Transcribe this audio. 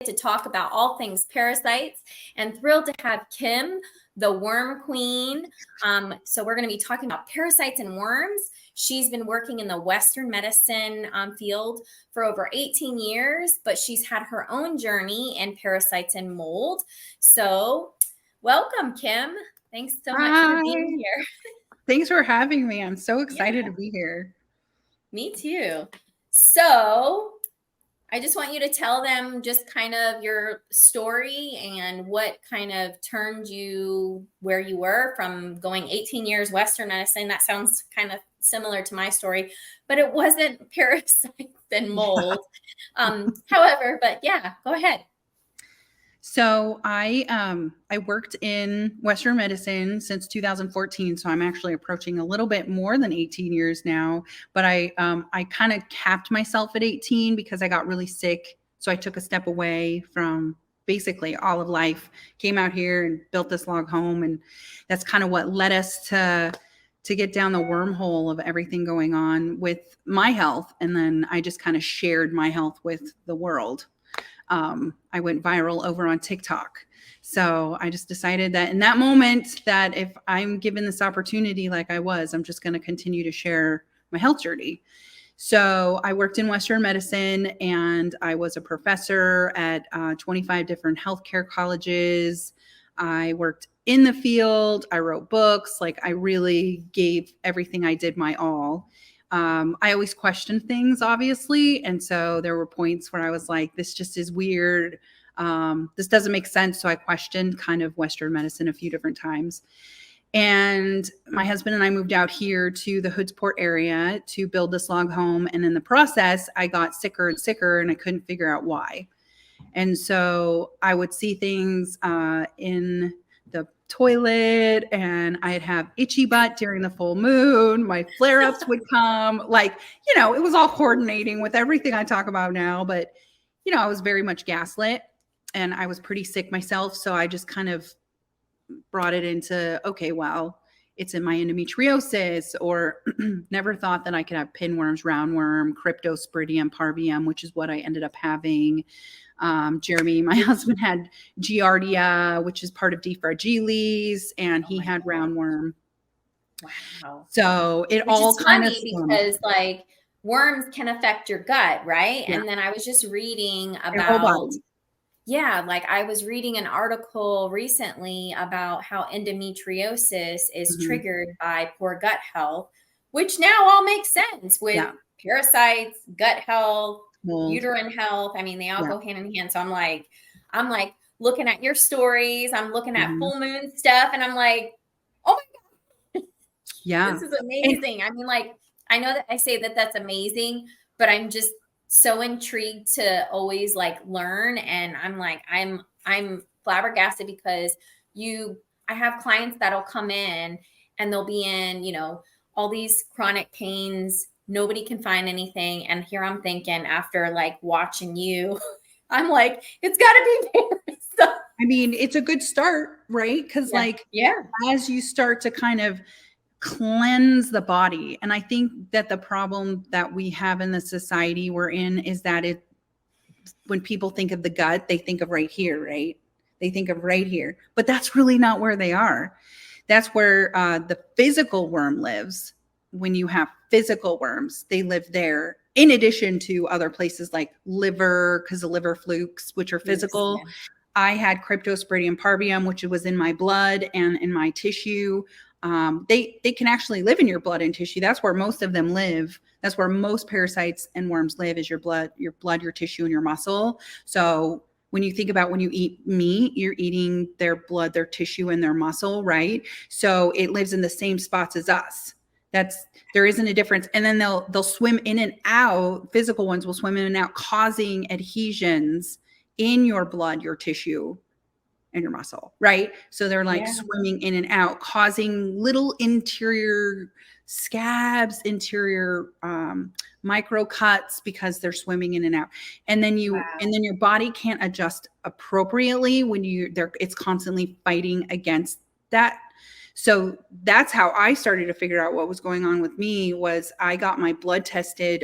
to talk about all things parasites, and thrilled to have Kim, the worm queen. So we're going to be talking about parasites and worms. She's been working in the Western medicine field for over 18 years, but she's had her own journey in parasites and mold. So welcome, Kim. Thanks so much for being here. Thanks for having me. I'm so excited to be here. Me too. So I just want you to tell them just kind of your story and what kind of turned you where you were from going 18 years Western medicine. That sounds kind of similar to my story, but it wasn't parasites and mold. However, but yeah, go ahead. So I worked in Western medicine since 2014. So I'm actually approaching a little bit more than 18 years now. But I kind of capped myself at 18 because I got really sick. So I took a step away from basically all of life, came out here and built this log home. And that's kind of what led us to get down the wormhole of everything going on with my health. And then I just kind of shared my health with the world. I went viral over on TikTok. So I just decided that in that moment that if I'm given this opportunity like I was, I'm just going to continue to share my health journey. So I worked in Western medicine and I was a professor at 25 different healthcare colleges. I worked in the field. I wrote books. Like I really gave everything I did my all. I always questioned things, obviously. And so there were points where I was like, this just is weird. This doesn't make sense. So I questioned kind of Western medicine a few different times. And my husband and I moved out here to the Hoodsport area to build this log home. And in the process, I got sicker and sicker and I couldn't figure out why. And so I would see things in the toilet and I'd have itchy butt during the full moon. My flare-ups would come. Like, it was all coordinating with everything I talk about now. But, I was very much gaslit and I was pretty sick myself. So I just kind of brought it into, okay, well, it's in my endometriosis, or never thought that I could have pinworms, roundworm, cryptosporidium, parvium, which is what I ended up having. Jeremy, my husband, had Giardia, which is part of D. fragilis, and he had roundworm. Wow. So it all kind of because like worms can affect your gut, right? Yeah. And then I was just reading about, like I was reading an article recently about how endometriosis is triggered by poor gut health, which now all makes sense with parasites, gut health, uterine health. I mean, they all go hand in hand. So I'm like looking at your stories. I'm looking at full moon stuff. And I'm like, oh my God. Yeah. This is amazing. I mean, like, I know that I say that that's amazing, but I'm just so intrigued to always like learn. And I'm like, I'm flabbergasted because I have clients that'll come in and they'll be in, all these chronic pains. Nobody can find anything. And here I'm thinking after like watching you, I'm like, it's gotta be stuff. I mean, it's a good start, right? Because as you start to kind of cleanse the body. And I think that the problem that we have in the society we're in is that when people think of the gut, they think of right here, right? They think of right here, but that's really not where they are. That's where the physical worm lives. When you have physical worms, they live there in addition to other places like liver, because the liver flukes, which are physical. Yes, yeah. I had cryptosporidium parvium, which was in my blood and in my tissue. They can actually live in your blood and tissue. That's where most of them live. That's where most parasites and worms live, is your blood, your tissue, and your muscle. So when you think about when you eat meat, you're eating their blood, their tissue, and their muscle, right? So it lives in the same spots as us. There isn't a difference. And then they'll swim in and out. Physical ones will swim in and out, causing adhesions in your blood, your tissue, and your muscle, right? So they're like swimming in and out, causing little interior scabs, interior micro cuts, because they're swimming in and out. And then your body can't adjust appropriately when it's constantly fighting against that. So that's how I started to figure out what was going on with me. Was I got my blood tested